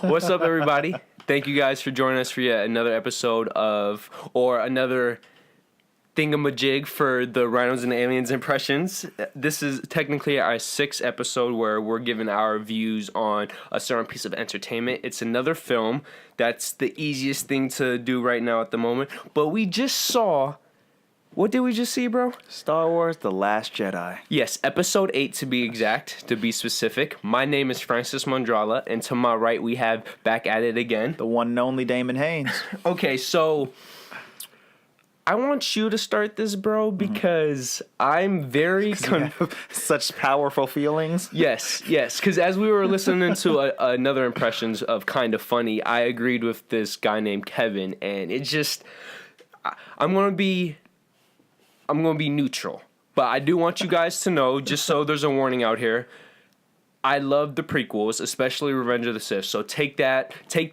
What's up, everybody? Thank you guys for joining us for yet another episode or another thingamajig for the Rhinos and Aliens Impressions. This is technically our 6th episode where we're giving our views on a certain piece of entertainment. It's another film. That's the easiest thing to do right now at the moment. But we just saw... What did we just see, bro? Star Wars: The Last Jedi. Yes, episode 8 to be exact, to be specific. My name is Francis Mondrala, and to my right we have back at it again. The one and only Damon Haynes. Okay, so I want you to start this, bro, because I'm very... Such powerful feelings. Yes, because as we were listening to another Impressions of Kind of Funny, I agreed with this guy named Kevin, and it just... I'm going to be neutral, but I do want you guys to know, just so there's a warning out here, I love the prequels, especially Revenge of the Sith. So take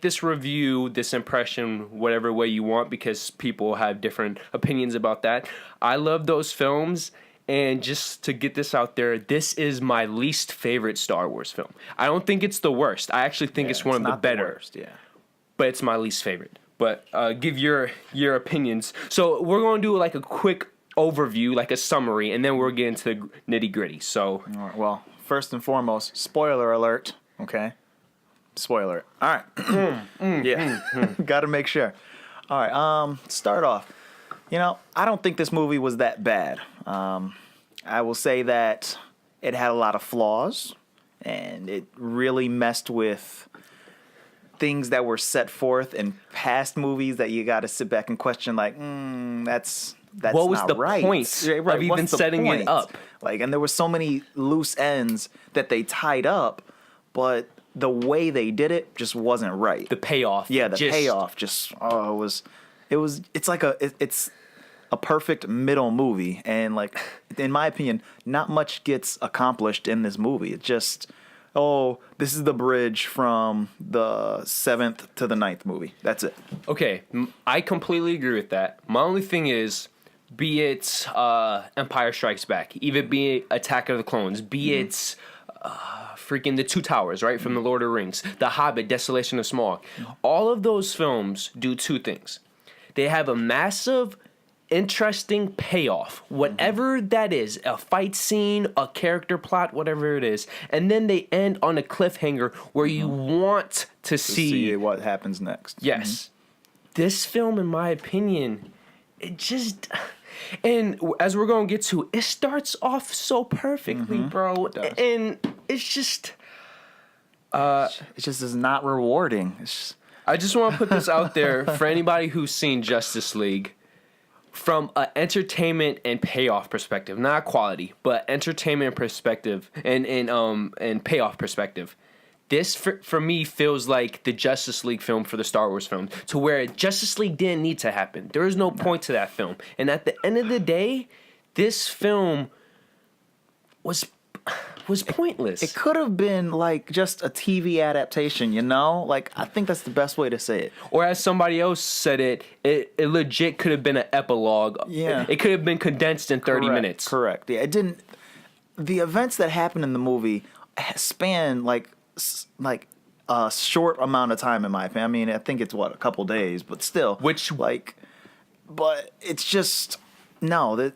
this review, this impression, whatever way you want, because people have different opinions about that. I love those films, and just to get this out there, this is my least favorite Star Wars film. I don't think it's the worst. I actually think it's one of the better. Worst, yeah. But it's my least favorite. But give your opinions. So we're going to do like a quick overview, like a summary, and then we'll get into the nitty gritty. So, all right, well, first and foremost, spoiler alert. Okay, spoiler. All right, got to make sure. All right, start off. I don't think this movie was that bad. I will say that it had a lot of flaws, and it really messed with things that were set forth in past movies that you got to sit back and question, like, that's what was not the right. point of even setting it up? Like, and there were so many loose ends that they tied up, but the way they did it just wasn't right. The payoff. Yeah, payoff just it's a perfect middle movie, and like in my opinion, not much gets accomplished in this movie. It just this is the bridge from the 7th to the 9th movie. That's it. Okay, I completely agree with that. My only thing is, be it Empire Strikes Back, even be it Attack of the Clones, be it freaking The Two Towers, right, from The Lord of the Rings, The Hobbit, Desolation of Smaug. All of those films do two things. They have a massive, interesting payoff, whatever that is, a fight scene, a character plot, whatever it is, and then they end on a cliffhanger where you want to see what happens next. Yes. This film, in my opinion, it just... And as we're going to get to, it starts off so perfectly, bro. And it's just... it just is not rewarding. I just want to put this out there for anybody who's seen Justice League. From an entertainment and payoff perspective, not quality, but entertainment perspective and payoff perspective, this for me feels like the Justice League film for the Star Wars film, to where Justice League didn't need to happen. There is no point to that film, and at the end of the day, this film was pointless. It could have been like just a TV adaptation, Like, I think that's the best way to say it. Or as somebody else said it legit could have been an epilogue. Yeah. It could have been condensed in 30 minutes. Correct. Yeah, it didn't. The events that happened in the movie span like a short amount of time, in my opinion. I mean, I think it's a couple days, but still. But it's just, no,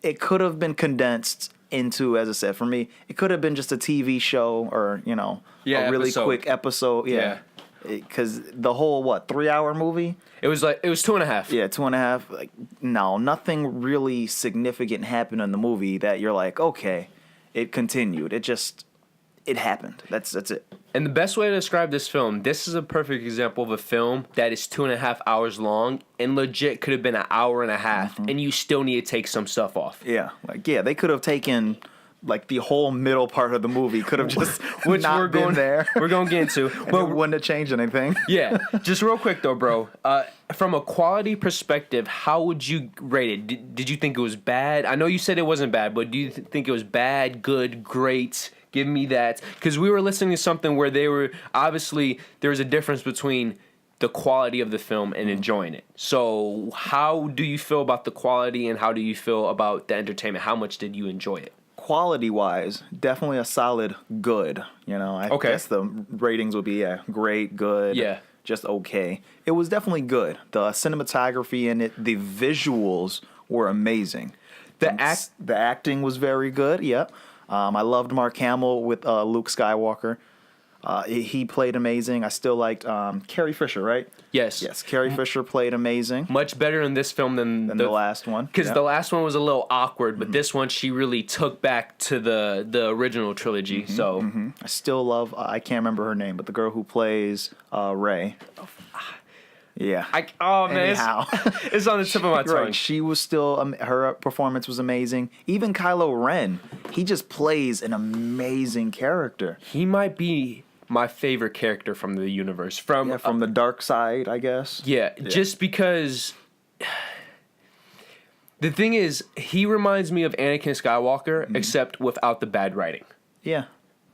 it could have been condensed into, as I said, for me, it could have been just a TV show or, a really quick episode. Yeah. Because the whole, 3-hour movie? It was 2.5. Yeah, 2.5. Like, no, nothing really significant happened in the movie that you're like, okay, it continued. It happened. That's it. And the best way to describe this film, this is a perfect example of a film that is 2.5 hours long and legit could have been an hour and a half, and you still need to take some stuff off. Yeah, they could have taken the whole middle part of the movie, could have just not been there. We're going to get into. But it wouldn't have changed anything. Yeah, just real quick though, bro. From a quality perspective, how would you rate it? Did you think it was bad? I know you said it wasn't bad, but do you think it was bad, good, great? Give me that. Because we were listening to something where there was a difference between the quality of the film and enjoying it. So how do you feel about the quality and how do you feel about the entertainment? How much did you enjoy it? quality wise, definitely a solid good. I guess the ratings would be great, good, just okay. It was definitely good. The cinematography in it, the visuals were amazing. The acting was very good. Yep. I loved Mark Hamill with Luke Skywalker. He played amazing. I still liked Carrie Fisher, right? Yes. Carrie Fisher played amazing. Much better in this film than the last one. Because the last one was a little awkward, but this one she really took back to the original trilogy. I still love. I can't remember her name, but the girl who plays Rey. Yeah. Anyhow. It's on the tip of my tongue. Right. She was still. Her performance was amazing. Even Kylo Ren, he just plays an amazing character. He might be my favorite character from the universe. From the dark side, I guess. Yeah, just because the thing is, he reminds me of Anakin Skywalker, except without the bad writing. Yeah.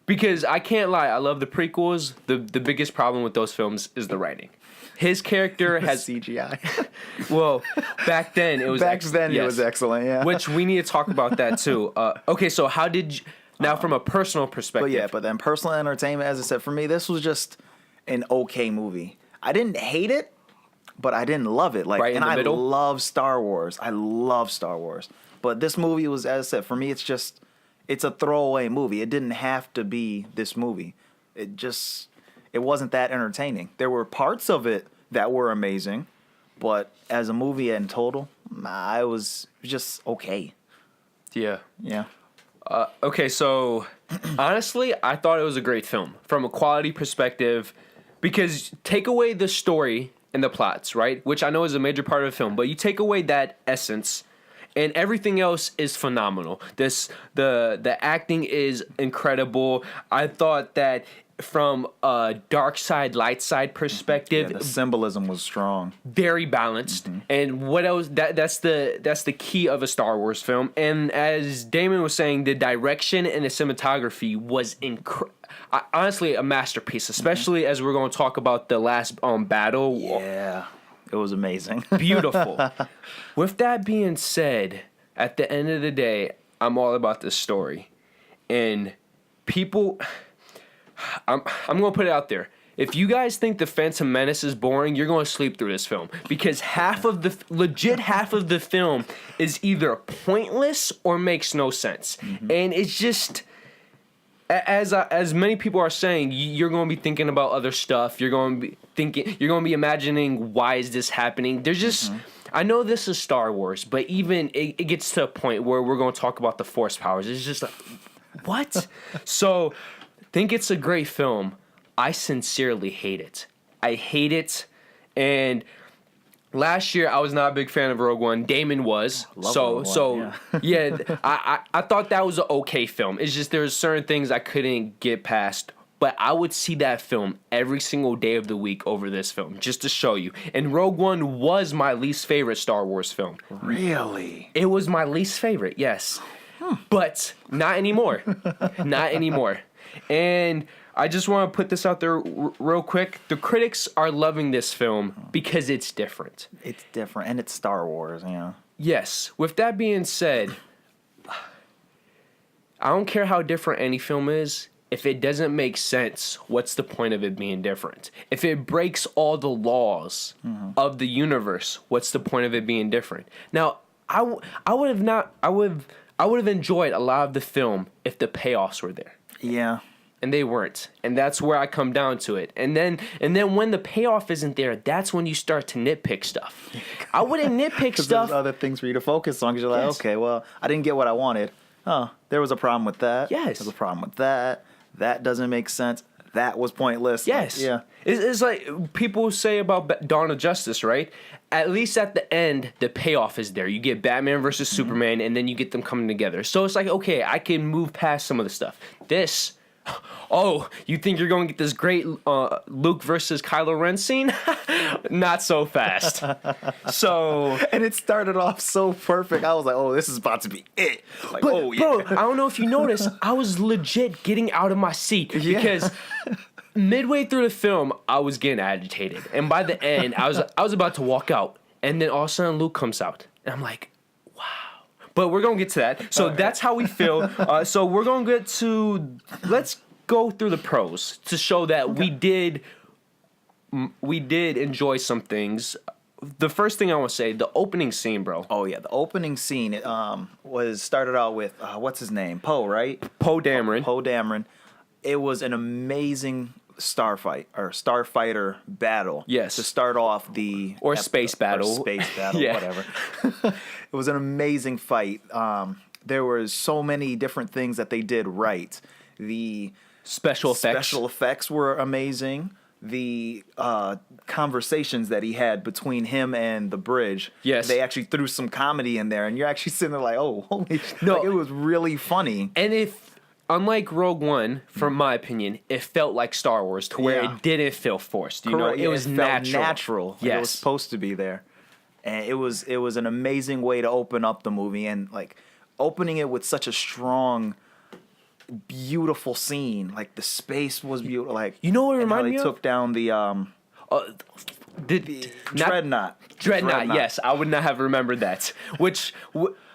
Because I can't lie, I love the prequels. The biggest problem with those films is the writing. His character has CGI. Well, back then it was it was excellent. Yeah. Which we need to talk about that too. Okay, so how did you, now from a personal perspective? But then personal entertainment, as I said, for me, this was just an okay movie. I didn't hate it, but I didn't love it. Right in the middle? Love Star Wars. I love Star Wars. But this movie was, as I said, for me, it's a throwaway movie. It didn't have to be this movie. It wasn't that entertaining. There were parts of it that were amazing, but as a movie in total, it was just okay. Yeah. Yeah. Okay, so honestly, I thought it was a great film from a quality perspective because take away the story and the plots, right? Which I know is a major part of the film, but you take away that essence and everything else is phenomenal. The acting is incredible. I thought that from a dark side, light side perspective, the symbolism was strong, very balanced. And what else? That's the key of a Star Wars film. And as Damon was saying, the direction and the cinematography was honestly a masterpiece. Especially as we're going to talk about the last battle. Yeah, it was amazing, beautiful. With that being said, at the end of the day, I'm all about this story, and people. I'm going to put it out there. If you guys think The Phantom Menace is boring, you're going to sleep through this film because half of the film is either pointless or makes no sense. And it's just as many people are saying, you're going to be thinking about other stuff. You're going to be imagining why is this happening? There's just I know this is Star Wars, but even it gets to a point where we're going to talk about the Force powers. It's just like, what? So think it's a great film. I sincerely hate it. I hate it. And last year I was not a big fan of Rogue One. Damon was. Yeah, I thought that was an okay film. It's just there's certain things I couldn't get past. But I would see that film every single day of the week over this film, just to show you. And Rogue One was my least favorite Star Wars film. Really? It was my least favorite, yes. But not anymore. Not anymore. And I just want to put this out there real quick. The critics are loving this film because it's different. It's different, and it's Star Wars, Yes. With that being said, I don't care how different any film is. If it doesn't make sense, what's the point of it being different? If it breaks all the laws of the universe, what's the point of it being different? Now, I would have enjoyed a lot of the film if the payoffs were there. Yeah. And they weren't. And that's where I come down to it. And then when the payoff isn't there, that's when you start to nitpick stuff. I wouldn't nitpick stuff. There's other things for you to focus on because you're like, okay, well, I didn't get what I wanted. Oh, there was a problem with that. Yes. There's a problem with that. That doesn't make sense. That was pointless. Yes. Yeah. It's like people say about Dawn of Justice, right? At least at the end, the payoff is there. You get Batman versus Superman, and then you get them coming together. So it's like, okay, I can move past some of the stuff. This, oh, you think you're going to get this great Luke versus Kylo Ren scene? Not so fast. So, and it started off so perfect. I was like, oh, this is about to be it. Like, but, oh, yeah. Bro, I don't know if you noticed, I was legit getting out of my seat because midway through the film, I was getting agitated. And by the end, I was about to walk out. And then all of a sudden, Luke comes out. And I'm like, wow. But we're gonna get to that. So that's how we feel. So we're gonna get to. Let's go through the pros to show that we did enjoy some things. The first thing I want to say, the opening scene, bro. Oh yeah, the opening scene was started out with what's his name? Poe, right? Poe Dameron. Poe Dameron. It was an amazing starfighter battle. Yes. To start off the space battle. Yeah. Whatever. It was an amazing fight. There was so many different things that they did right. The special effects were amazing. The conversations that he had between him and the bridge. Yes. They actually threw some comedy in there, and you're actually sitting there like, oh, holy shit. No. Like, it was really funny. And unlike Rogue One, from my opinion, it felt like Star Wars to where it didn't feel forced. You know, it was natural. Yes. It was supposed to be there. And it was an amazing way to open up the movie, and like opening it with such a strong, beautiful scene. Like the space was beautiful. Like, you know what it reminded me of? They took down the Dreadnought. Dreadnought, yes. I would not have remembered that.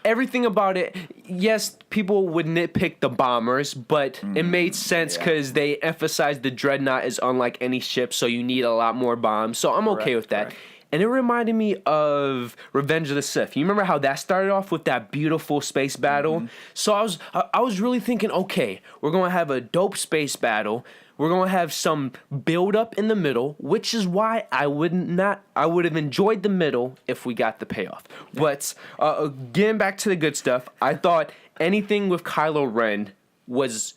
Everything about it, yes, people would nitpick the bombers, but it made sense because they emphasized the Dreadnought is unlike any ship, so you need a lot more bombs. So I'm okay with that. Correct. And it reminded me of Revenge of the Sith. You remember how that started off with that beautiful space battle? So I was really thinking, okay, we're going to have a dope space battle. We're going to have some build up in the middle, which is why I would have enjoyed the middle if we got the payoff. But getting back to the good stuff, I thought anything with Kylo Ren was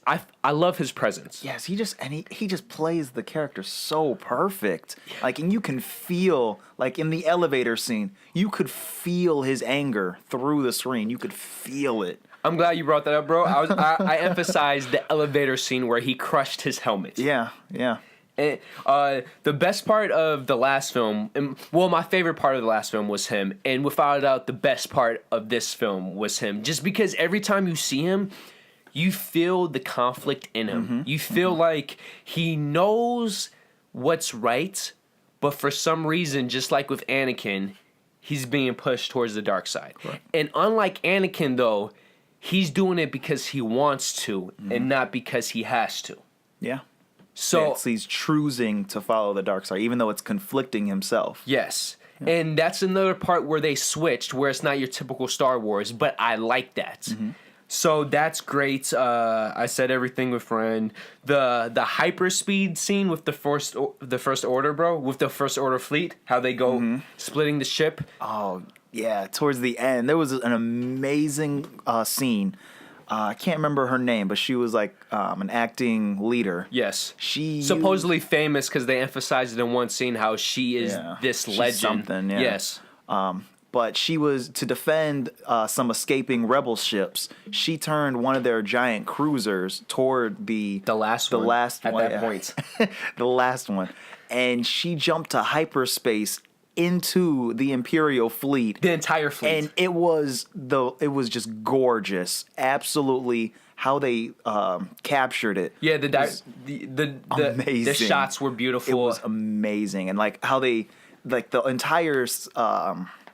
I love his presence. Yes, he just plays the character so perfect. Like, and you can feel, like in the elevator scene, you could feel his anger through the screen. You could feel it. I'm glad you brought that up, bro. I emphasized the elevator scene where he crushed his helmet. Yeah. And, the best part of the last film, my favorite part of the last film was him, and without a doubt, the best part of this film was him. Just because every time you see him, you feel the conflict in him. You feel like he knows what's right, but for some reason, just like with Anakin, he's being pushed towards the dark side. Right. And unlike Anakin, though, he's doing it because he wants to and not because he has to. Yeah. So he's choosing to follow the dark side, even though it's conflicting himself. Yes. Yeah. And that's another part where they switched, where it's not your typical Star Wars, but I like that. So that's great. I said everything with Ren. The hyperspeed scene with the First Order, bro, with the First Order fleet, how they go splitting the ship. Oh yeah, towards the end there was an amazing scene. I can't remember her name, but she was like an acting leader. Yes, she supposedly famous because they emphasized it in one scene how she is this legend. Something, yeah. Yes. But she was to defend some escaping rebel ships. She turned one of their giant cruisers toward the last one at that point, the last one, and she jumped to hyperspace into the Imperial fleet, the entire fleet, and it was just gorgeous, absolutely. How they captured it, yeah, the shots were beautiful. It was amazing, and like how they the entire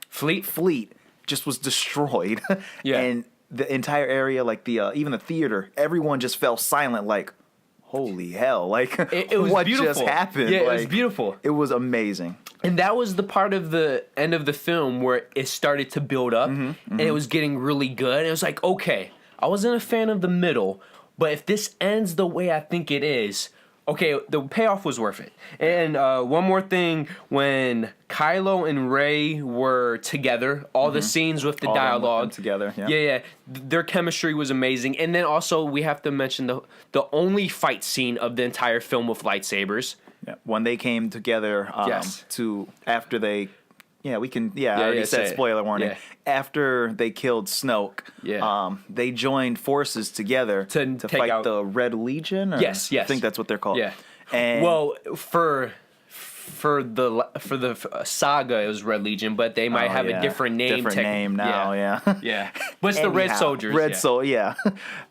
fleet just was destroyed. Yeah. And the entire area, like even the theater, everyone just fell silent, like, holy hell, like it was what beautiful. Just happened? Yeah, like, it was beautiful. It was amazing. And that was the part of the end of the film where it started to build up and it was getting really good. It was like, okay, I wasn't a fan of the middle, but if this ends the way I think it is, okay, the payoff was worth it. And one more thing, when Kylo and Rey were together, all the scenes with the all dialogue together, yeah, their chemistry was amazing. And then also we have to mention the only fight scene of the entire film with lightsabers. Yeah, when they came together to after they. Yeah, we can. Yeah, I already said spoiler warning. Yeah. After they killed Snoke, they joined forces together to fight out the Red Legion. Or? Yes. I think that's what they're called. Yeah. And well, for the saga, it was Red Legion, but they might have a different name. Different name now. Yeah. But it's the Red Soldiers. Yeah.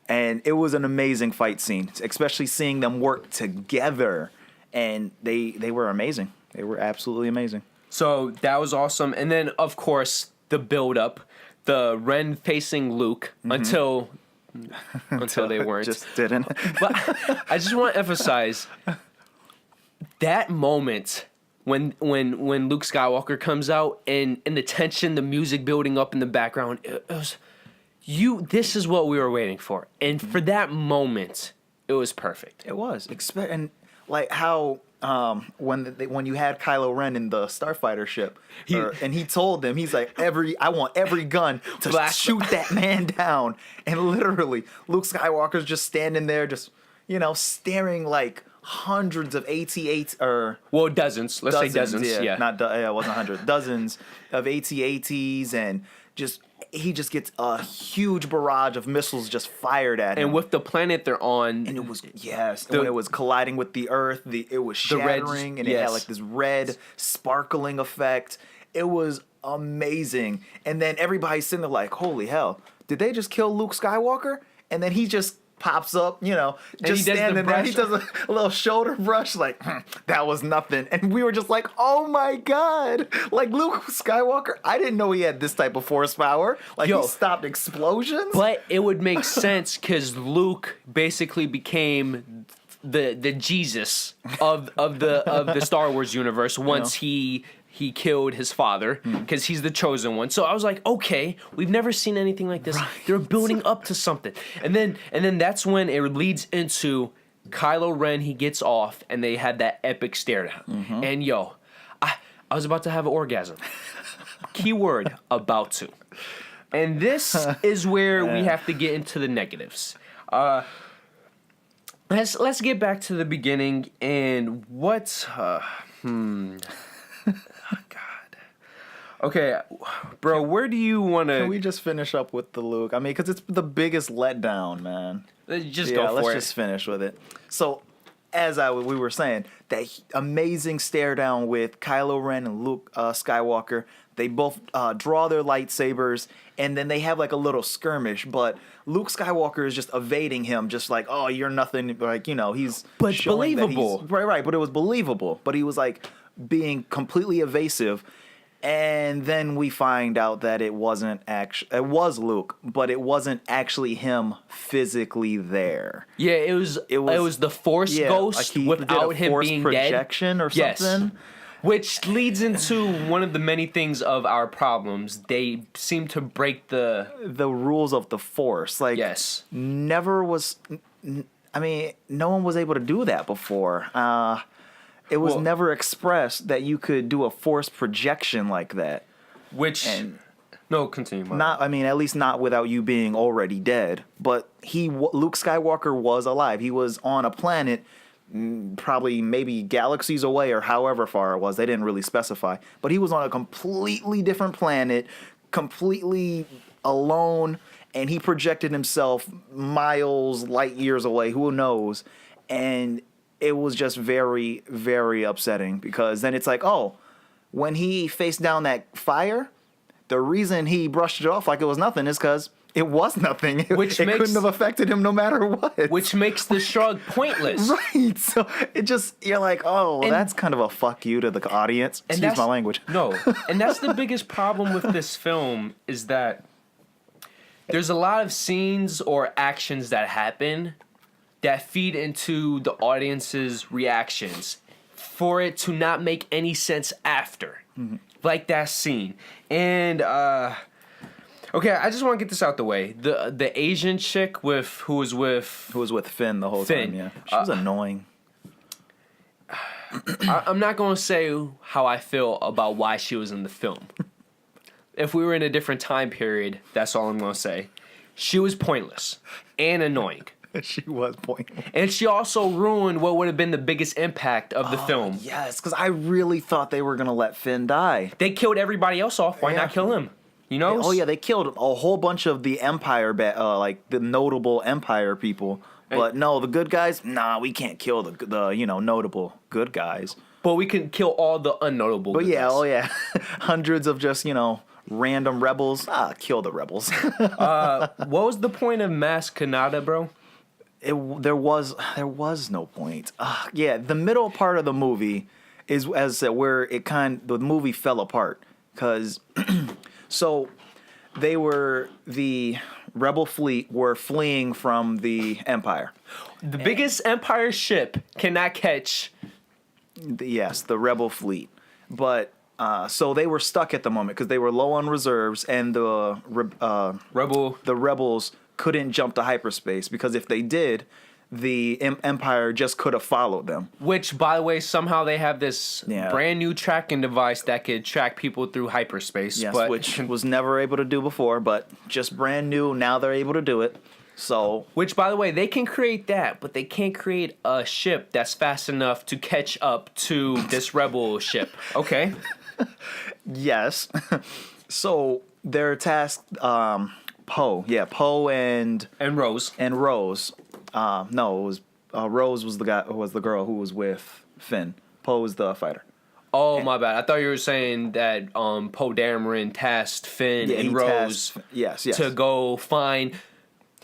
And it was an amazing fight scene, especially seeing them work together, and they were amazing. They were absolutely amazing. So that was awesome. And then, of course, the build-up. the Ren facing Luke until they weren't. Just didn't. But I just want to emphasize that moment when Luke Skywalker comes out and the tension, the music building up in the background. It was this is what we were waiting for, and for that moment, it was perfect. It was, and like how when you had Kylo Ren in the starfighter ship, and he told them, he's like, I want every gun to shoot that man down, and literally Luke Skywalker's just standing there, just staring like hundreds of AT-AT dozens. Let's say dozens. Yeah. It wasn't hundreds. Dozens of AT-ATs, and he just gets a huge barrage of missiles just fired at him. And with the planet they're on, and it was when it was colliding with the Earth, it was shattering, and it had like this red sparkling effect. It was amazing. And then everybody's sitting there like, "Holy hell! Did they just kill Luke Skywalker?" And then he just pops up, just standing there. He does a little shoulder brush, like, that was nothing. And we were just like, oh my God. Like, Luke Skywalker, I didn't know he had this type of force power. Like, he stopped explosions. But it would make sense because Luke basically became the Jesus of the Star Wars universe once he killed his father because he's the chosen one. So I was like, okay, we've never seen anything like this. Right. They're building up to something. And then that's when it leads into Kylo Ren. He gets off and they had that epic stare down. Mm-hmm. And I was about to have an orgasm. Keyword, about to. And this is where we have to get into the negatives. Let's get back to the beginning and what okay, bro, where do you want to... Can we just finish up with the Luke? I mean, because it's the biggest letdown, man. Just go for it. Let's just finish with it. So, as we were saying, that amazing stare down with Kylo Ren and Luke Skywalker. They both draw their lightsabers, and then they have like a little skirmish, but Luke Skywalker is just evading him, just like, oh, you're nothing, like, he's... But believable. Right, but it was believable. But he was like being completely evasive. And then we find out that it was Luke, but it wasn't actually him physically there. Yeah, it was the Force ghost like without him being projection dead. Or something. Yes. Which leads into one of the many things of our problems. They seem to break the rules of the Force. Like, never was. I mean, no one was able to do that before. It was never expressed that you could do a force projection like that. Continue. At least not without you being already dead. But Luke Skywalker was alive. He was on a planet, probably maybe galaxies away or however far it was. They didn't really specify. But he was on a completely different planet, completely alone, and he projected himself miles, light years away. Who knows? And it was just very, very upsetting because then it's like, oh, when he faced down that fire, the reason he brushed it off like it was nothing is because it was nothing. It couldn't have affected him no matter what. Which makes the shrug pointless. Right. So you're like, oh, that's kind of a fuck you to the audience. Excuse my language. No. And that's the biggest problem with this film is that there's a lot of scenes or actions that happen that feed into the audience's reactions for it to not make any sense after. Mm-hmm. Like that scene. And, okay, I just want to get this out the way. The Asian chick who was with Finn the whole time, yeah. She was annoying. I'm not going to say how I feel about why she was in the film. If we were in a different time period, that's all I'm going to say. She was pointless and annoying. She was pointless. And she also ruined what would have been the biggest impact of the film. Yes, because I really thought they were going to let Finn die. They killed everybody else off. Why not kill him? They killed a whole bunch of the Empire, like the notable Empire people. But no, the good guys, we can't kill the notable good guys. But we can kill all the unnotable good guys. Hundreds of just, random rebels. Kill the rebels. What was the point of Mass Kanata, bro? There was no point. The middle part of the movie is where the movie fell apart because so the rebel fleet were fleeing from the Empire. The biggest Empire ship cannot catch. Yes, the rebel fleet. But so they were stuck at the moment because they were low on reserves, and the rebels couldn't jump to hyperspace because if they did, the Empire just could have followed them. Which, by the way, somehow they have this brand new tracking device that could track people through hyperspace. Yes, but which was never able to do before, but just brand new. Now they're able to do it. So, which, by the way, they can create that, but they can't create a ship that's fast enough to catch up to this rebel ship. Okay. Yes. So they're tasked. Poe and Rose. No, it was Rose was the girl who was with Finn. Poe was the fighter. Oh, my bad. I thought you were saying that Poe Dameron tasked Finn and Rose yes. to go find...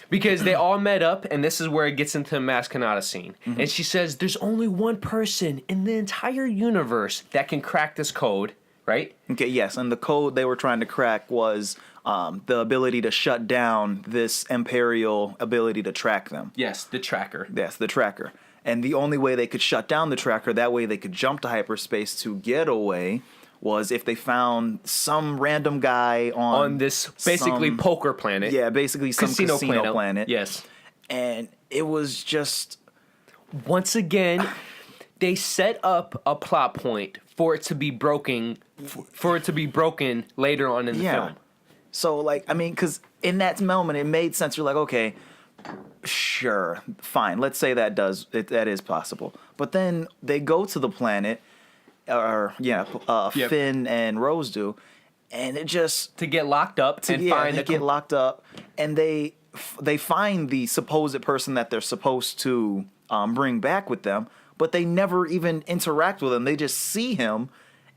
Because they all met up, and this is where it gets into the Mascanata scene. Mm-hmm. And she says, there's only one person in the entire universe that can crack this code, right? Okay, yes. And the code they were trying to crack was the ability to shut down this Imperial ability to track them. Yes, the tracker. Yes, the tracker. And the only way they could shut down the tracker, that way they could jump to hyperspace to get away, was if they found some random guy on this basically poker planet. Yeah, basically some casino planet. Yes. And it was just... Once again, they set up a plot point for it to be broken later on in the film. So, because in that moment, it made sense. You're like, okay, sure, fine. Let's say that is possible. But then they go to the planet... Finn and Rose do, and it just to get locked up get locked up, and they find the supposed person that they're supposed to bring back with them, but they never even interact with him. They just see him,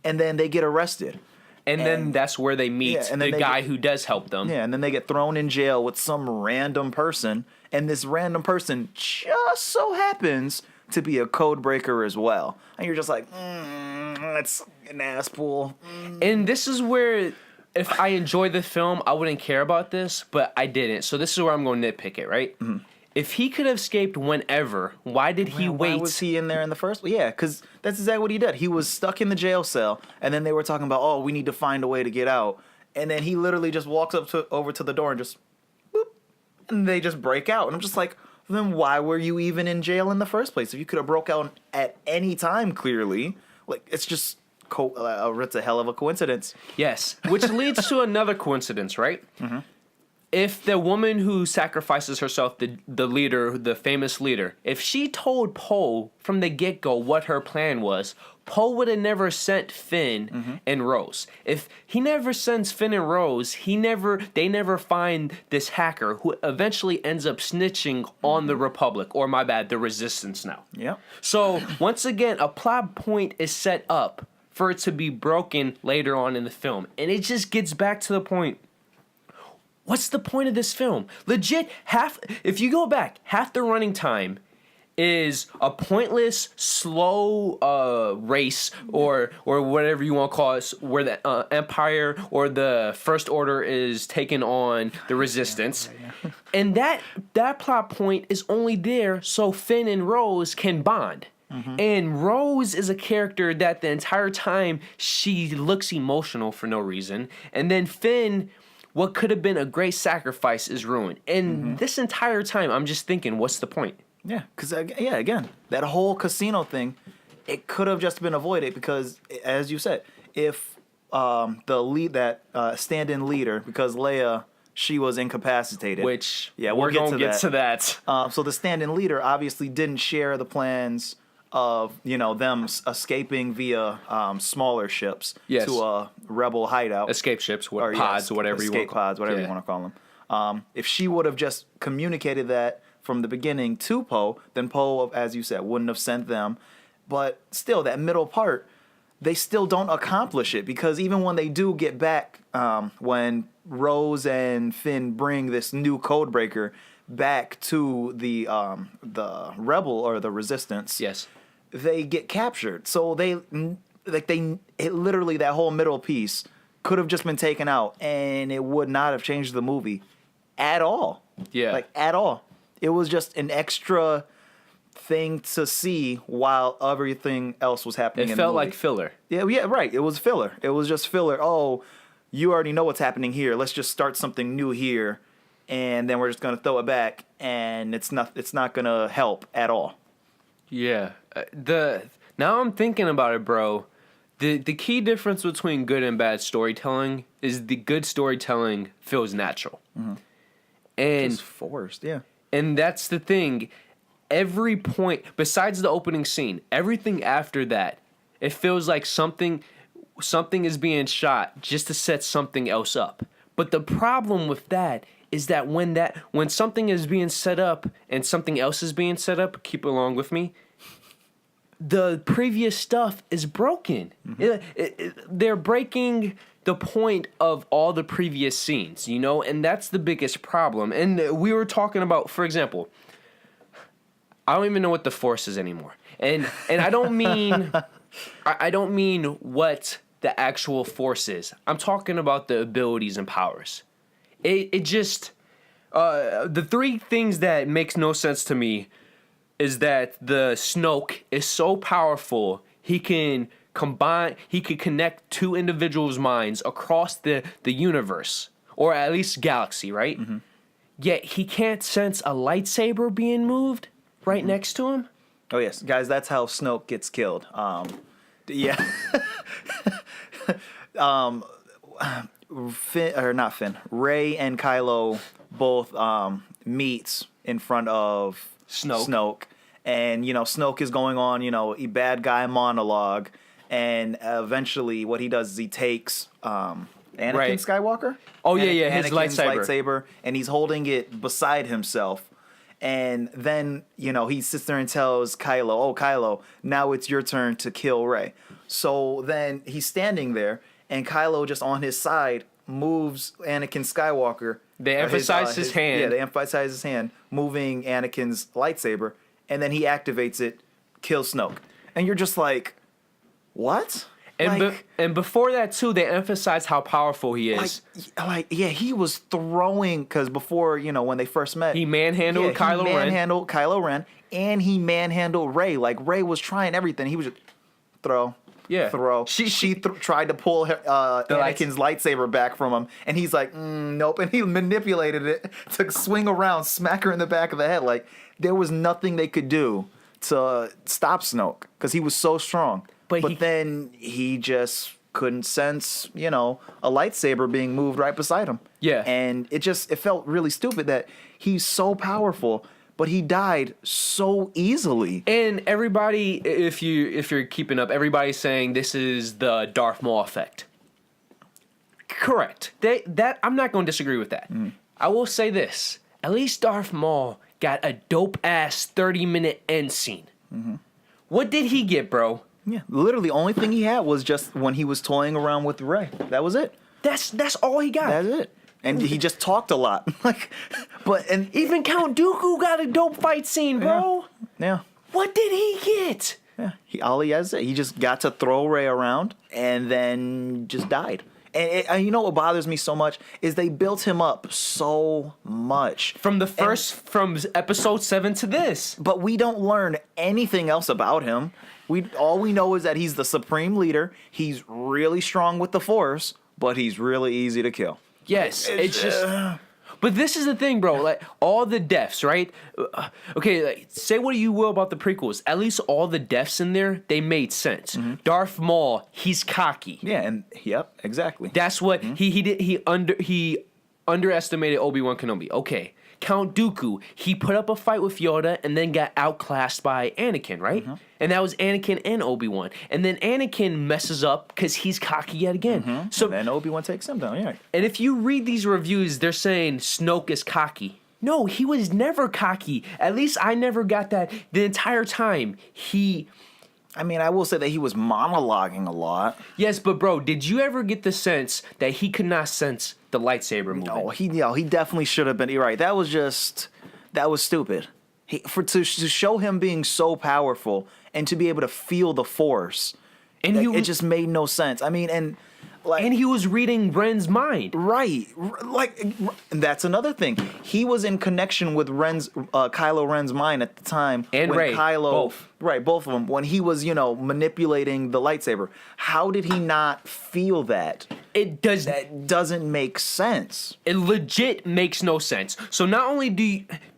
and then they get arrested. And then that's where they meet the guy who does help them. Yeah, and then they get thrown in jail with some random person, and this random person just so happens to be a code breaker as well. And you're just like, that's an ass pool. And this is where, if I enjoyed the film, I wouldn't care about this, but I didn't. So this is where I'm going to nitpick it, right? Mm-hmm. If he could have escaped whenever, why did he wait? Why was he in there in the first place? Yeah, because that's exactly what he did. He was stuck in the jail cell, and then they were talking about, we need to find a way to get out. And then he literally just walks over to the door and just, boop, and they just break out. And I'm just like, then why were you even in jail in the first place? If you could have broke out at any time, clearly. It's just, it's a hell of a coincidence. Yes, which leads to another coincidence, right? Mm-hmm. If the woman who sacrifices herself, the leader, the famous leader, if she told Poe from the get-go what her plan was, Poe would have never sent Finn and Rose. If he never sends Finn and Rose, they never find this hacker who eventually ends up snitching on the Republic, or the Resistance now. Yeah. So, once again, a plot point is set up for it to be broken later on in the film. And it just gets back to the point. What's the point of this film? Legit, if you go back, half the running time is a pointless, slow race or whatever you want to call it, where the Empire or the First Order is taking on the Resistance. Yeah. And that plot point is only there so Finn and Rose can bond. Mm-hmm. And Rose is a character that the entire time she looks emotional for no reason. And then Finn... what could have been a great sacrifice is ruined. And this entire time, I'm just thinking, what's the point? Yeah, because, again, that whole casino thing, it could have just been avoided because, as you said, if that stand-in leader, because Leia, she was incapacitated. Which, we're going to get to that. So the stand-in leader obviously didn't share the plans of them escaping via smaller ships to a rebel hideout, escape ships, pods, whatever you want. Escape pods, whatever you want to call them. If she would have just communicated that from the beginning to Poe, then Poe, as you said, wouldn't have sent them. But still, that middle part, they still don't accomplish it because even when they do get back, when Rose and Finn bring this new codebreaker back to the rebel or the Resistance, yes, they get captured. So literally that whole middle piece could have just been taken out, and it would not have changed the movie at all. Yeah. Like, at all. It was just an extra thing to see while everything else was happening It in the felt movie. like filler. Yeah, right. It was filler. It was just filler. Oh, you already know what's happening here. Let's just start something new here, and then we're just gonna throw it back, and it's not gonna help at all. Yeah. Now I'm thinking about it, bro. The key difference between good and bad storytelling is the good storytelling feels natural. Mm-hmm. And It's forced, yeah. And that's the thing. Every point, besides the opening scene, everything after that, it feels like something is being shot just to set something else up. But the problem with that is that when something is being set up and something else is being set up, keep along with me, the previous stuff is broken. Mm-hmm. They're breaking the point of all the previous scenes, you know, and that's the biggest problem. And we were talking about, for example, I don't even know what the Force is anymore, and I don't mean I don't mean what the actual Force is. I'm talking about the abilities and powers. It just the three things that makes no sense to me is that the Snoke is so powerful he can connect two individuals' minds across the universe, or at least galaxy, right? Mm-hmm. Yet he can't sense a lightsaber being moved right next to him. Oh yes, guys, that's how Snoke gets killed. Yeah. Rey and Kylo both meets in front of Snoke. And, you know, Snoke is going on, you know, a bad guy monologue. And eventually what he does is he takes Anakin Skywalker. Oh, yeah, his Anakin's lightsaber. And he's holding it beside himself. And then, you know, he sits there and tells Kylo, oh, Kylo, now it's your turn to kill Rey. So then he's standing there, and Kylo just on his side moves Anakin Skywalker. They emphasize his hand. Yeah, they emphasize his hand, moving Anakin's lightsaber, and then he activates it, kills Snoke. And you're just like, what? And before that, too, they emphasize how powerful he is. He was throwing, because before, you know, when they first met, he manhandled Kylo Ren. He manhandled Kylo Ren, and he manhandled Rey. Like, Rey was trying everything. He was just throw. Yeah. Throw. She tried to pull Anakin's lightsaber back from him, and he's like, nope. And he manipulated it to swing around, smack her in the back of the head. Like, there was nothing they could do to stop Snoke, because he was so strong. But then he just couldn't sense, you know, a lightsaber being moved right beside him. Yeah. And it felt really stupid that he's so powerful, but he died so easily. And everybody, if you're keeping up, everybody's saying this is the Darth Maul effect. Correct. That I'm not going to disagree with that. I will say this. At least Darth Maul got a dope-ass 30-minute end scene. Mm-hmm. What did he get, bro? Yeah, literally, the only thing he had was just when he was toying around with Rey. That was it. That's all he got. That's it. And he just talked a lot. And even Count Dooku got a dope fight scene, bro. Yeah. What did he get? Yeah. He just got to throw Rey around and then just died. And you know what bothers me so much is they built him up so much from episode 7 to this. But we don't learn anything else about him. All we know is that he's the supreme leader. He's really strong with the Force, but he's really easy to kill. Yes, it's just. But this is the thing, bro. Like, all the deaths, right? Okay, like, say what you will about the prequels. At least all the deaths in there, they made sense. Mm-hmm. Darth Maul, he's cocky. Yeah, and yep, exactly. That's what he did. He underestimated Obi-Wan Kenobi. Okay. Count Dooku, he put up a fight with Yoda and then got outclassed by Anakin, right? Mm-hmm. And that was Anakin and Obi-Wan. And then Anakin messes up because he's cocky yet again. Mm-hmm. So then Obi-Wan takes him down, yeah. And if you read these reviews, they're saying Snoke is cocky. No, he was never cocky. At least I never got that the entire time. I will say that he was monologuing a lot. Yes, but bro, did you ever get the sense that he could not sense the lightsaber movement? No, he definitely should have been. You're right. That was stupid. To show him being so powerful and to be able to feel the Force, and it just made no sense. I mean, and Like, And he was reading Ren's mind. right, and that's another thing. He was in connection with Kylo Ren's mind at the time, And when Rey, Kylo, both. right, both of them, when he was, manipulating the lightsaber. How did he not feel that? It does. That doesn't make sense. It legit makes no sense. So not only do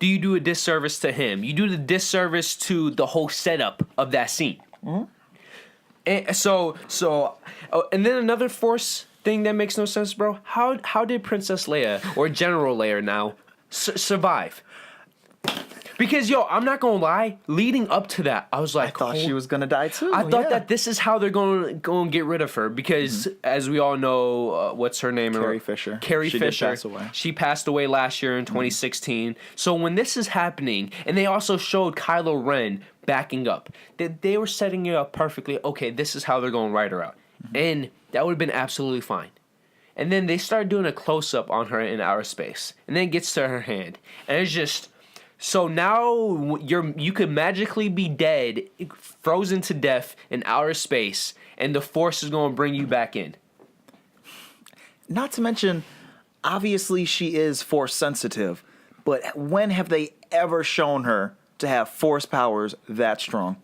you do a disservice to him, you do the disservice to the whole setup of that scene. Mm-hmm. And then another Force thing that makes no sense, bro. How did Princess Leia or General Leia now survive? Because I'm not gonna lie. Leading up to that, I was like, I thought she was gonna die too. I thought that this is how they're going to get rid of her because, as we all know, what's her name? Carrie Fisher. Carrie She Fisher. did pass away. She passed away last year in 2016. So when this is happening, and they also showed Kylo Ren backing up, they were setting it up perfectly. Okay, this is how they're going to write her out, and that would have been absolutely fine. And then they start doing a close up on her in outer space, and then it gets to her hand, and it's just. So now you could magically be dead, frozen to death in outer space, and the Force is going to bring you back in. Not to mention, obviously she is Force sensitive, but when have they ever shown her to have Force powers that strong?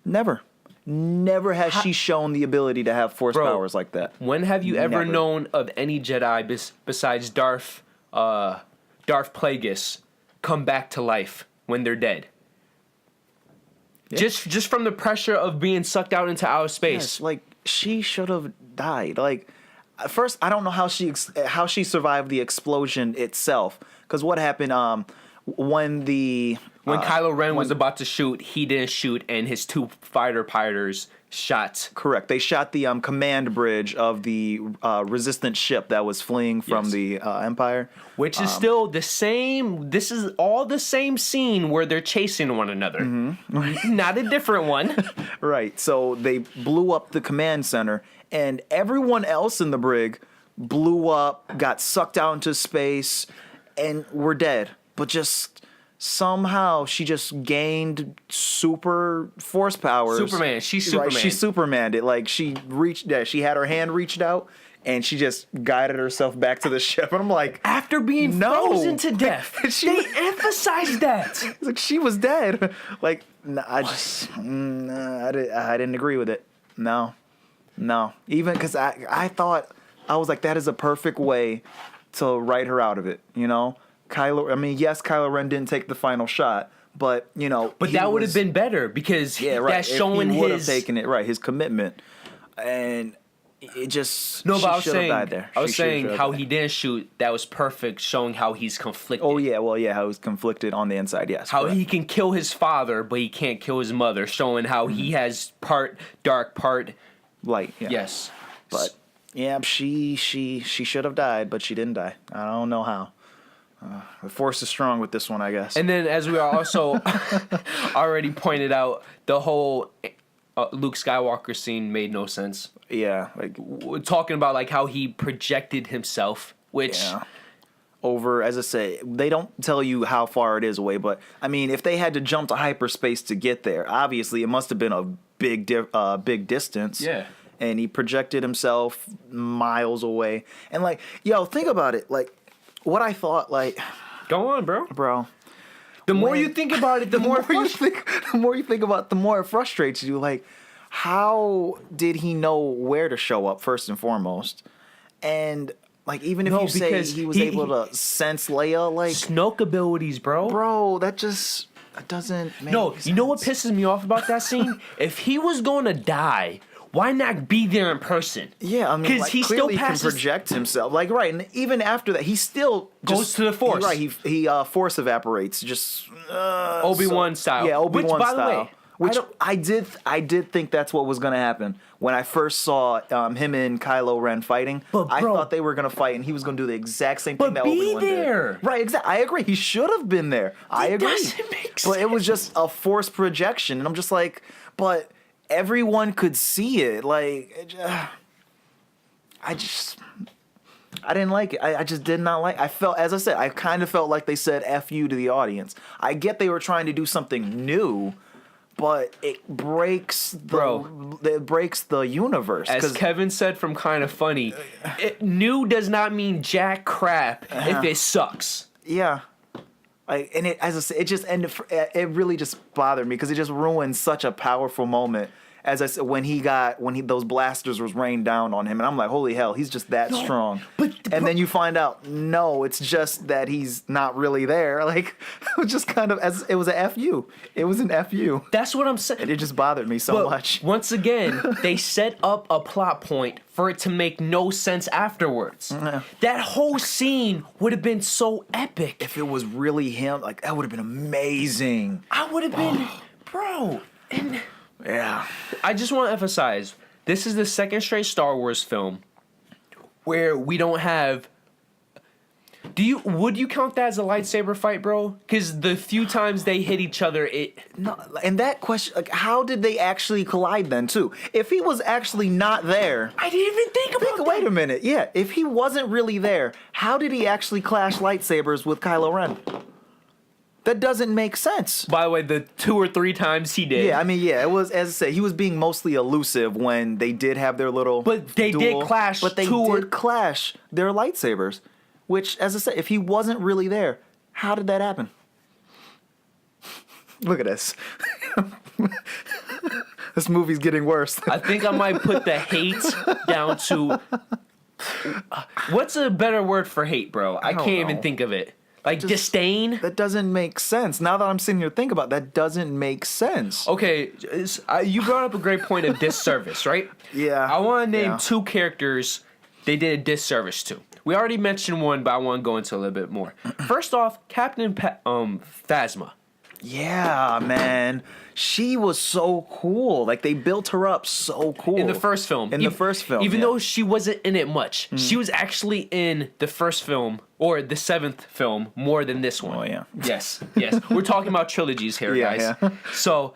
Never. Never has she shown the ability to have Force powers like that. When have you ever Never. known of any Jedi besides Darth Plagueis come back to life when they're dead? Yeah. Just from the pressure of being sucked out into outer space. Yes, like she should have died. Like, at first, I don't know how she survived the explosion itself. Because what happened? When Kylo Ren was about to shoot, he didn't shoot, and his two fighter pilots shot. Correct. They shot the command bridge of the resistant ship that was fleeing from the Empire. Which is still the same. This is all the same scene where they're chasing one another. Mm-hmm. Not a different one. Right. So they blew up the command center, and everyone else in the brig blew up, got sucked out into space, and were dead. But just somehow she just gained super Force powers. Superman. She's Superman. Right, she Supermaned it. Like she had her hand reached out, and she just guided herself back to the ship. And I'm like, After being frozen to death, they emphasized that. it's like she was dead. Like, I didn't agree with it. No. Even because I thought, I was like, that is a perfect way to write her out of it, Kylo Ren didn't take the final shot, but But that would have been better because that's showing he would have his. taken it, right, his commitment, and it just No, but I she was should have saying, died there. I was She should have saying how died. he didn't shoot. That was perfect, showing how he's conflicted. Oh yeah, well yeah, how he's conflicted on the inside. Yes, How correct. he can kill his father, but he can't kill his mother, showing how he has part dark, part light. Yeah. yes. But yeah, she should have died, but she didn't die. I don't know how. The Force is strong with this one, I guess. And then, as we are also already pointed out, the whole Luke Skywalker scene made no sense. Yeah, like We're talking about like how he projected himself, which over, as I say, they don't tell you how far it is away, but I mean, if they had to jump to hyperspace to get there, obviously it must have been a big distance. Yeah. And he projected himself miles away. And like, think about it. Like, what I thought, like, go on, bro. The more you think about it, the more you think about it, the more it frustrates you. Like, how did he know where to show up first and foremost? And like, even if you say he was able to sense Leia, like Snoke abilities, bro. that doesn't make sense. You know what pisses me off about that scene? If he was going to die, why not be there in person? Yeah, I mean, because like, he clearly still passes. can project himself. Like, right, and even after that, he still Goes to the Force. Right, he Force evaporates, just Obi-Wan style. Yeah, Obi-Wan Which, by style. the way, Which I did think that's what was going to happen when I first saw him and Kylo Ren fighting. But, I bro, thought they were going to fight, and he was going to do the exact same thing But that be Obi-Wan there. did. Right, exactly. I agree. He should have been there. I agree. doesn't make But it was just a Force projection, and I'm just like, but everyone could see it. Like, I didn't like it. I just did not like. I felt, as I said, I kind of felt like they said "F you" to the audience. I get they were trying to do something new, but it breaks the universe. As Kevin said from Kind of Funny, new does not mean jack crap if it sucks. Yeah. Like, and it, as I said, it just ended. It really just bothered me because it just ruined such a powerful moment. As I said, when those blasters was rained down on him, and I'm like, holy hell, he's just that strong. And then you find out, no, it's just that he's not really there. Like, it was just kind of it was a fu. It was an fu. That's what I'm saying. And it just bothered me so much. Once again, they set up a plot point for it to make no sense afterwards. That whole scene would have been so epic if it was really him. Like, that would have been amazing. I would have been, bro. And yeah. I just want to emphasize, this is the second straight Star Wars film where we don't have... Would you count that as a lightsaber fight, bro? Because the few times they hit each other, No, and that question, like, how did they actually collide then, too? If he was actually not there... I didn't even think about that. Wait a minute, yeah. If he wasn't really there, how did he actually clash lightsabers with Kylo Ren? That doesn't make sense. By the way, the 2 or 3 times he did. Yeah, I mean, yeah, it was, as I said, he was being mostly elusive when they did have their little But they duel, did clash. But they did clash their lightsabers. Which, as I said, if he wasn't really there, how did that happen? Look at this. This movie's getting worse. I think I might put the hate down to... what's a better word for hate, bro? I can't even think of it. Like, disdain? That doesn't make sense. Now that I'm sitting here thinking about it, that doesn't make sense. Okay, you brought up a great point of disservice, right? Yeah. I want to name 2 characters they did a disservice to. We already mentioned one, but I want to go into a little bit more. First off, Captain Phasma. Yeah, man. She was so cool. Like, they built her up so cool. In the first film. Even though she wasn't in it much. She was actually in the first film, or the 7th film, more than this one. Oh, yeah. Yes. We're talking about trilogies here, guys. Yeah. So,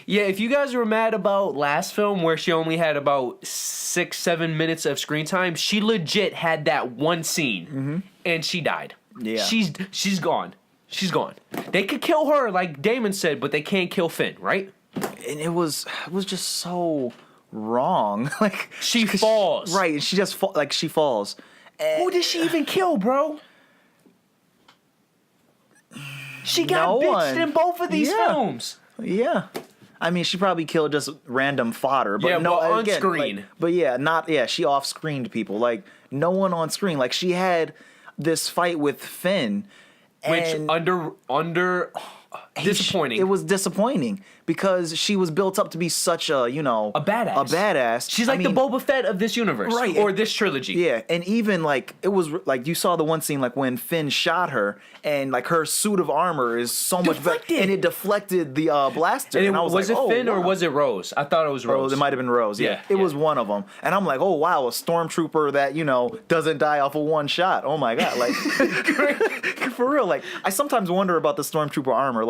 yeah, if you guys were mad about last film, where she only had about 6-7 minutes of screen time, she legit had that one scene, and she died. Yeah. She's gone. She's gone. They could kill her, like Damon said, but they can't kill Finn, right? And it was just so wrong. Like, she falls. Right, and she just she falls. Who did she even kill, bro? She got bitched in both of these films. Yeah. I mean, she probably killed just random fodder, but on screen. She off-screened people. Like, no one on screen. Like, she had this fight with Finn. Which disappointing. It was disappointing because she was built up to be such a badass. She's the Boba Fett of this universe, right? Or this trilogy. Yeah, and even it was like you saw the one scene when Finn shot her, and her suit of armor is so much better, and it deflected the blaster. And I was it Finn or was it Rose? I thought it was Rose. It might have been Rose. Yeah, it was one of them, and I'm like, oh wow, a stormtrooper that doesn't die off of one shot. Oh my god, for real. I sometimes wonder about the stormtrooper armor.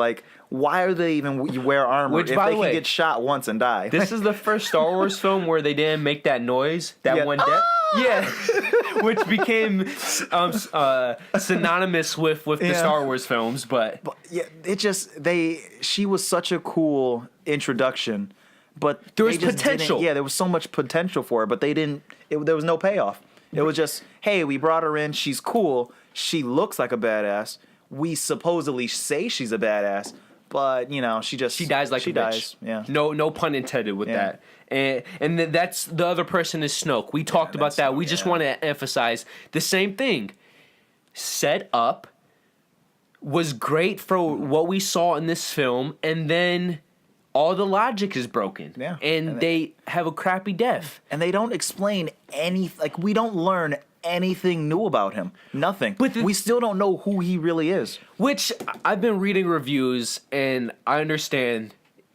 Why are they even wear armor if they can get shot once and die? This is the first Star Wars film where they didn't make that noise, one death. Yeah, which became synonymous with the Star Wars films. But yeah, she was such a cool introduction, but there was potential. Yeah, there was so much potential for her, but they didn't. There was no payoff. It was just, hey, we brought her in. She's cool. She looks like a badass. We supposedly say she's a badass, but she dies like a bitch. Yeah. No pun intended with that. And that's the other person is Snoke. We talked about that. We just want to emphasize the same thing. Set up was great for what we saw in this film, and then all the logic is broken. Yeah. And they have a crappy death. And they don't explain anything. We don't learn anything new about him. Nothing. But we still don't know who he really is. Which I've been reading reviews, and I understand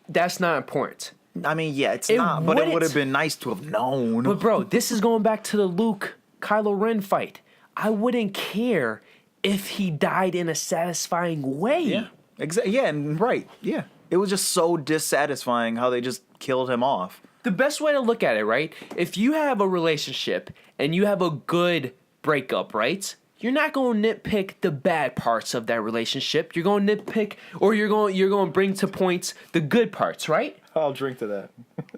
that's not important. I mean, yeah, it's not, but it would have been nice to have known. But bro, this is going back to the Luke-Kylo Ren fight. I wouldn't care if he died in a satisfying way. Yeah. Exactly. Yeah, and right. Yeah. It was just so dissatisfying how they just killed him off. The best way to look at it, right? If you have a relationship and you have a good breakup, right? you're not going to nitpick the bad parts of that relationship. You're going to nitpick, or you're going to bring to points the good parts, right? I'll drink to that.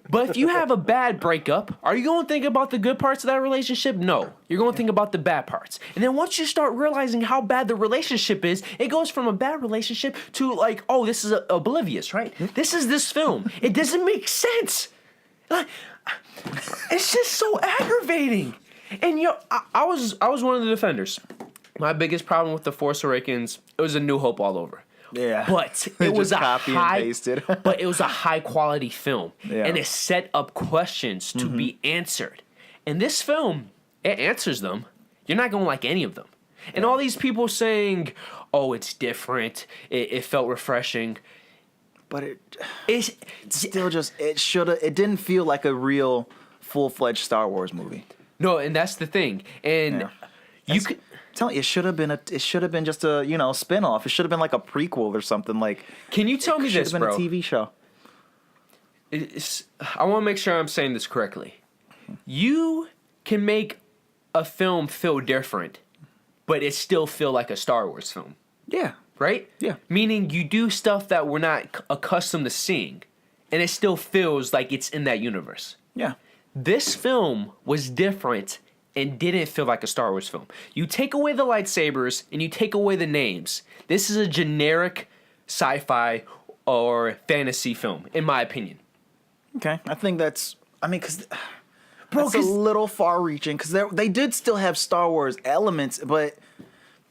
But if you have a bad breakup, are you going to think about the good parts of that relationship? No. You're going to think about the bad parts. And then once you start realizing how bad the relationship is, it goes from a bad relationship to like, oh, this is oblivious, right? This is this film. It doesn't make sense. Like, it's just so aggravating. And I was one of the defenders. My biggest problem with The Force Awakens, it was A New Hope all over. Yeah. But it was a copy and pasted. but it was a high quality film. Yeah. And it set up questions to be answered. And this film, it answers them. You're not going to like any of them. And all these people saying, oh, it's different. It felt refreshing. But it's still just, it didn't feel like a real full-fledged Star Wars movie. No, and that's the thing. And you could... Tell you, it should have been just a spin-off. It should have been like a prequel or something. Like, can you tell me this, bro? It should have been a TV show. I want to make sure I'm saying this correctly. You can make a film feel different, but it still feel like a Star Wars film. Yeah. Right? Yeah. Meaning you do stuff that we're not accustomed to seeing, and it still feels like it's in that universe. Yeah. This film was different and didn't feel like a Star Wars film. You take away the lightsabers and you take away the names. This is a generic sci-fi or fantasy film, in my opinion. Okay, I think because that's a little far-reaching. Because they did still have Star Wars elements, but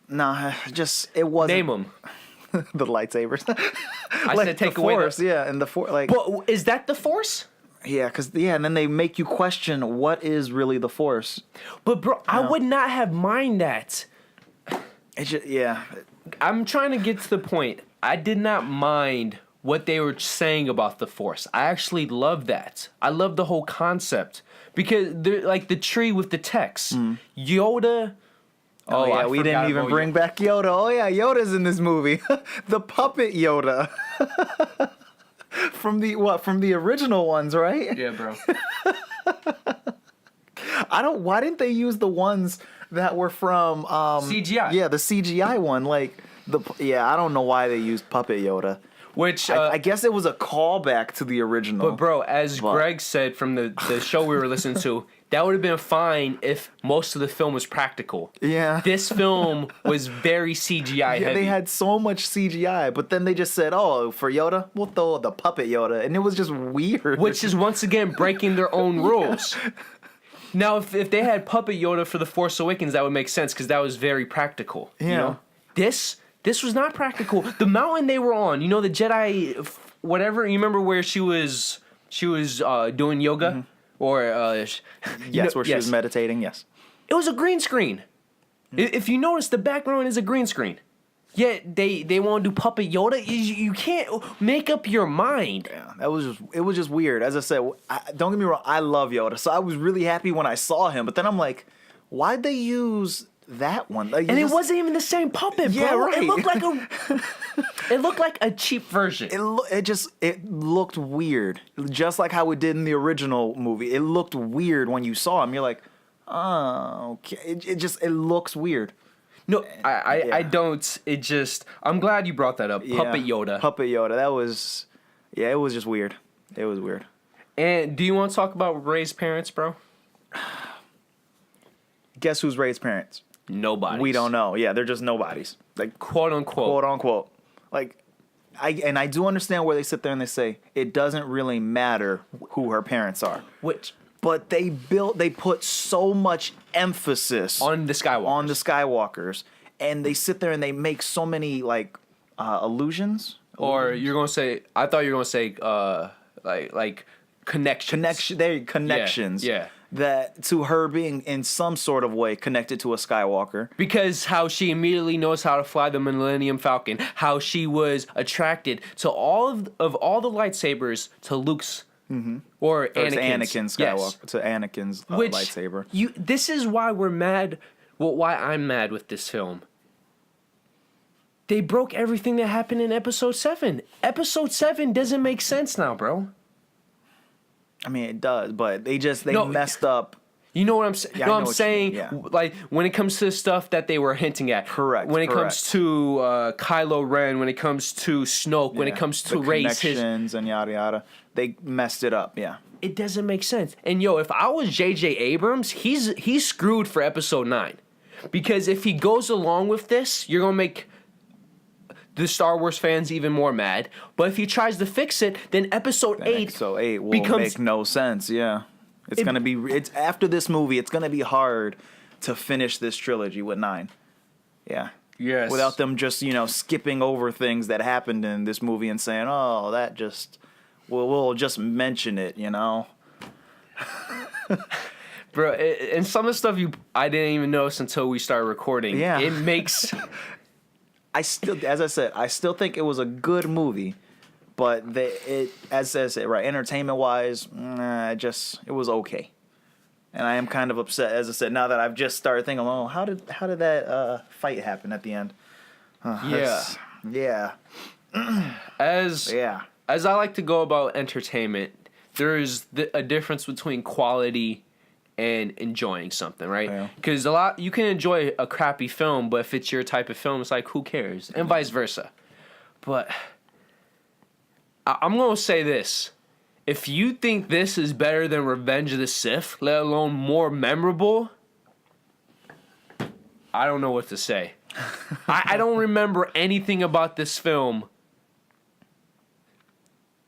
it wasn't. Name them. The lightsabers. I said take the away Force, and the Force. Like, but is that the Force? Yeah, and then they make you question what is really the Force. But bro, I would not have mind that. It's just, I'm trying to get to the point. I did not mind what they were saying about the Force. I actually love that. I love the whole concept because they're like the tree with the text. Yoda. Oh yeah, we didn't even bring back Yoda. Oh yeah, Yoda's in this movie. The puppet Yoda. From the original ones, right? Yeah, bro. Why didn't they use the ones that were from CGI? Yeah, the CGI one. Like I don't know why they used Puppet Yoda. Which I guess it was a callback to the original. But bro, as Greg said from the show we were listening to, that would have been fine if most of the film was practical. Yeah. This film was very CGI heavy. They had so much CGI, but then they just said, oh, for Yoda, we'll throw the puppet Yoda. And it was just weird. Which is once again breaking their own rules. Now, if they had Puppet Yoda for The Force Awakens, that would make sense because that was very practical. Yeah. You know? This was not practical. The mountain they were on, the Jedi, whatever. You remember where she was doing yoga, or where she was meditating. Yes, it was a green screen. If you notice, the background is a green screen. Yet they want to do Puppet Yoda. You can't make up your mind. Yeah, it was just weird. As I said, don't get me wrong, I love Yoda, so I was really happy when I saw him. But then I'm like, why'd they use that one? Like, and it wasn't even the same puppet, bro. Yeah, right. It looked like a cheap version. It looked weird, just like how it did in the original movie. It looked weird when you saw him. You're like, oh, okay. It looks weird. No, I don't. It just, I'm glad you brought that up. Yeah. Puppet Yoda. Puppet Yoda. That was, it was just weird. It was weird. And do you want to talk about Rey's parents, bro? Guess who's Rey's parents? Nobody. We don't know. Yeah, they're just nobodies. Like, quote unquote. Quote unquote. Like, I do understand where they sit there and they say it doesn't really matter who her parents are. But they put so much emphasis on the Skywalkers, and they sit there and they make so many allusions. Or you're gonna say? I thought you were gonna say like connections. Connections. Yeah. That to her being in some sort of way connected to a Skywalker. Because how she immediately knows how to fly the Millennium Falcon, how she was attracted to all the lightsabers to Luke's. Or Anakin Skywalker to Anakin's lightsaber. This is why we're mad. Well, why I'm mad with this film. They broke everything that happened in Episode 7. Episode 7 doesn't make sense now, bro. I mean, it does, but they messed up You know what I'm saying? Yeah, no, I know I'm what you saying, mean, yeah. like, when it comes to stuff that they were hinting at. Correct, When it correct. comes to Kylo Ren, when it comes to Snoke, when it Yeah. comes to the Rey's, connections and yada yada, they messed it up. Yeah. it doesn't make sense. And yo, if I was J.J. Abrams, he's screwed for Episode 9. Because if he goes along with this, you're going to make the Star Wars fans even more mad. But if he tries to fix it, then Episode 8 So 8 will becomes make no sense. Yeah. It's after this movie, it's gonna be hard to finish this trilogy with 9. Yeah. Yes. Without them just, skipping over things that happened in this movie and saying, "Oh, that just we'll just mention it," Bro, and some of the stuff I didn't even notice until we started recording. Yeah. It makes As I said, I still think it was a good movie, but as I said, right, entertainment wise, it was okay. And I am kind of upset, as I said, now that I've just started thinking, oh, how did that fight happen at the end? Yeah. as Yeah. I like to go about entertainment, there's a difference between quality and enjoying something, right? Yeah. Because you can enjoy a crappy film, but if it's your type of film, it's like, who cares? And vice versa. But I'm gonna say this: if you think this is better than Revenge of the Sith, let alone more memorable, I don't know what to say. I don't remember anything about this film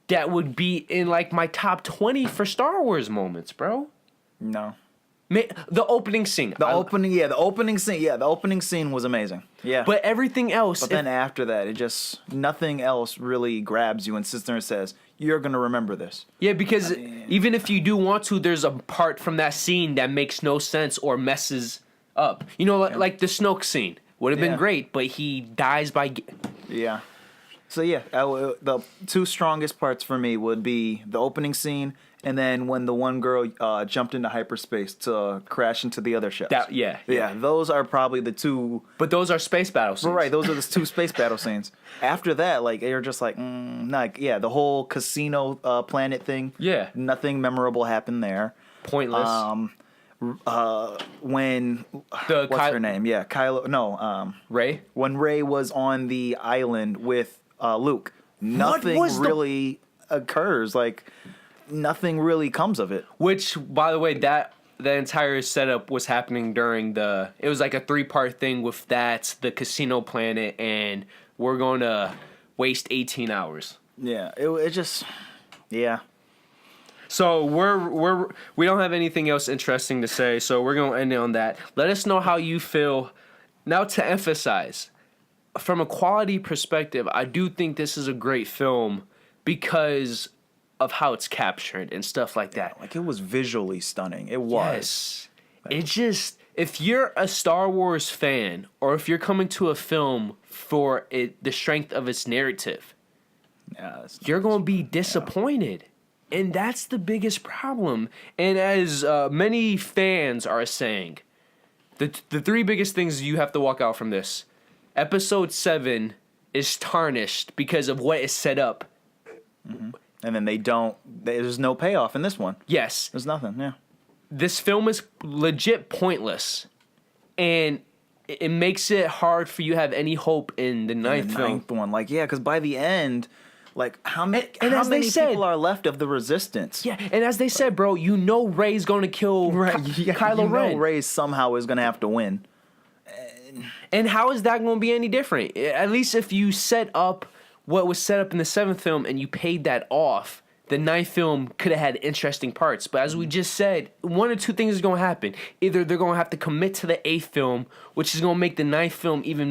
that would be in like my top 20 for Star Wars moments, bro. No. The opening scene. The opening scene was amazing. Yeah. But everything else. But then after that, nothing else really grabs you and sits there and says, you're going to remember this. Yeah, because even if you do want to, there's a part from that scene that makes no sense or messes up. Like the Snoke scene. Would have been great, but he dies by... Yeah. So yeah, the two strongest parts for me would be the opening scene and then when the one girl jumped into hyperspace to crash into the other ships. Yeah. Those are probably the two. But those are space battle scenes. Right, those are the two space battle scenes. After that, like you're just like, the whole casino planet thing. Yeah. Nothing memorable happened there. Pointless. When what's her name? Yeah, Kylo. No, Rey. When Rey was on the island with Luke, nothing really occurs. Like nothing really comes of it. Which, by the way, the entire setup was happening during it was like a 3-part thing with the casino planet, and we're going to waste 18 hours. Yeah, it just, yeah. So we don't have anything else interesting to say, so we're going to end it on that. Let us know how you feel. Now, to emphasize, from a quality perspective, I do think this is a great film because of how it's captured and stuff like that. Like, it was visually stunning. It was. Yes. It just, if you're a Star Wars fan, or if you're coming to a film for the strength of its narrative, you're going to be disappointed. And that's the biggest problem. And as many fans are saying, the 3 biggest things you have to walk out from this. Episode 7 is tarnished because of what is set up. Mm-hmm. And then there's no payoff in this one. Yes. There's nothing, yeah. This film is legit pointless. And it makes it hard for you to have any hope in the ninth one. Like, yeah, because by the end... Like, how many people are left of the Resistance? Yeah, and as they said, bro, Rey's going to kill Kylo Ren. Rey somehow is going to have to win. And how is that going to be any different? At least if you set up what was set up in the 7th film and you paid that off, the 9th film could have had interesting parts. But as we just said, one or two things is going to happen. Either they're going to have to commit to the 8th film, which is going to make the 9th film even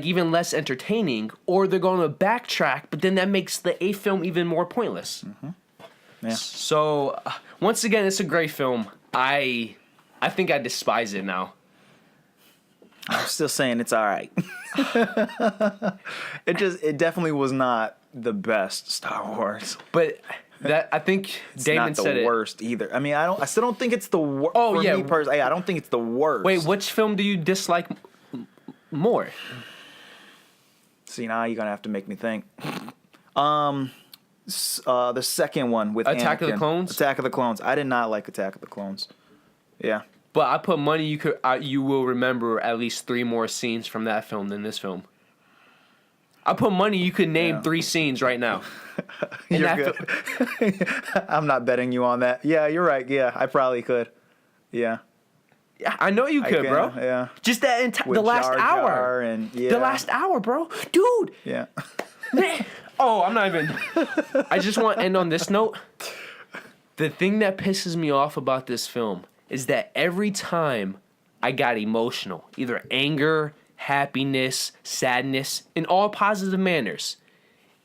even less entertaining, or they're going to backtrack, but then that makes the 8th film even more pointless. Mm-hmm. Yeah. So, once again, it's a great film. I think I despise it now. I'm still saying it's all right. It definitely was not the best Star Wars. But I think Damon said it. It's not the worst either. I mean, I still don't think it's the worst. Oh, for me personally, I don't think it's the worst. Wait, which film do you dislike more? See, now you're gonna have to make me think. The second one with Attack of the Anakin. Clones? Attack of the Clones. I did not like Attack of the Clones. Yeah. But I put money you will remember at least 3 more scenes from that film than this film. I put money you could name 3 scenes right now. You're good. I'm not betting you on that. Yeah, you're right. Yeah, I probably could. Yeah. Yeah, I know you could, bro. Yeah. Just that the last Jar hour. Jar and, yeah. The last hour, bro. Dude. Yeah. Oh, I'm not even. I just want to end on this note. The thing that pisses me off about this film is that every time I got emotional, either anger, happiness, sadness, in all positive manners,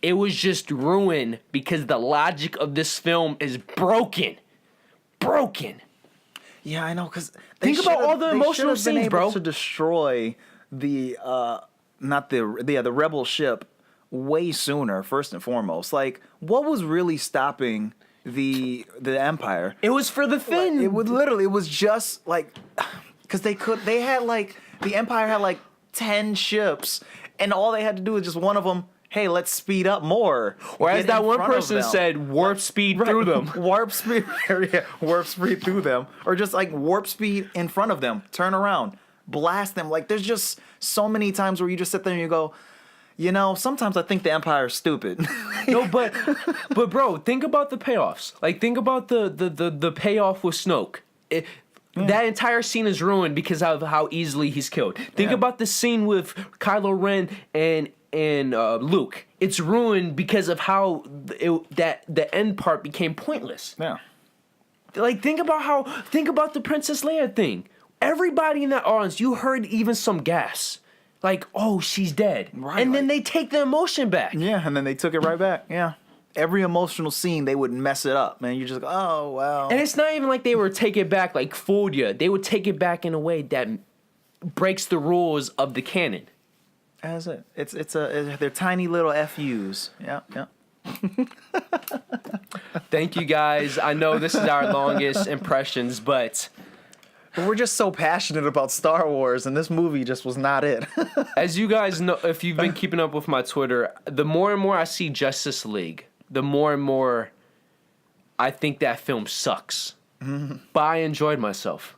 it was just ruined because the logic of this film is broken. Broken. Yeah, I know. Because think about all the emotional scenes, bro. To destroy the the rebel ship way sooner. First and foremost, like what was really stopping the Empire? It was for the fin. It was just like because the Empire had like 10 ships, and all they had to do was just one of them. Hey, let's speed up more. Or as that one person said, warp speed through them. Warp speed through them. Or just like warp speed in front of them. Turn around. Blast them. Like there's just so many times where you just sit there and you go, you know, sometimes I think the Empire is stupid. No, but bro, think about the payoffs. Like think about the payoff with Snoke. That entire scene is ruined because of how easily he's killed. Think about the scene with Kylo Ren and Luke. It's ruined because of how that the end part became pointless. Yeah. Like think about the Princess Leia thing. Everybody in that audience, you heard even some gas. Like, oh, she's dead. Right. And then they take the emotion back. Yeah, and then they took it right back. Yeah. Every emotional scene, they would mess it up, man. You just go, oh, wow. And it's not even like they would take it back like fooled you. They would take it back in a way that breaks the rules of the canon. That's it. They're tiny little FUs. Yeah, yeah. Thank you guys. I know this is our longest impressions, but we're just so passionate about Star Wars, and this movie just was not it. as you guys know, if you've been keeping up with my Twitter, the more and more I see Justice League, the more and more I think that film sucks. Mm-hmm. But I enjoyed myself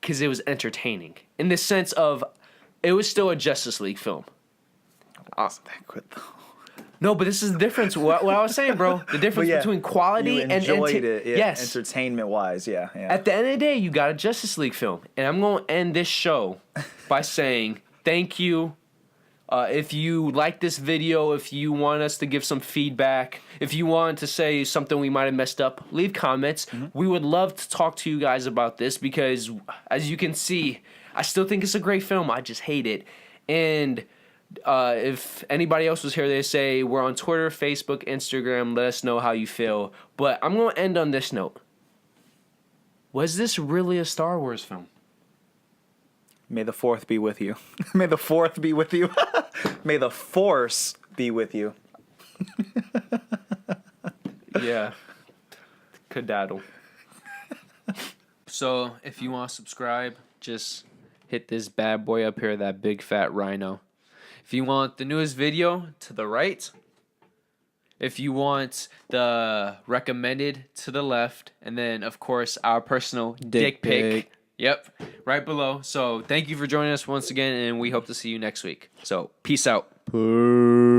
because it was entertaining in the sense of it was still a Justice League film. Wasn't that good though? No, but this is the difference. What I was saying, bro. The difference between quality you and enjoyed it. Yeah, yes, entertainment wise, yeah. At the end of the day, you got a Justice League film, and I'm going to end this show by saying thank you. If you like this video, if you want us to give some feedback, if you want to say something we might have messed up, leave comments. Mm-hmm. We would love to talk to you guys about this because, as you can see, I still think it's a great film. I just hate it. And if anybody else was here, they say we're on Twitter, Facebook, Instagram. Let us know how you feel. But I'm going to end on this note. Was this really a Star Wars film? May the 4th be with you. May the 4th be with you. May the Force be with you. Yeah. Cadaddle. So, if you want to subscribe, just hit this bad boy up here, that big fat rhino. If you want the newest video, to the right. If you want the recommended, to the left. And then, of course, our personal dick pic. Yep, right below. So thank you for joining us once again, and we hope to see you next week. So peace out. Peace.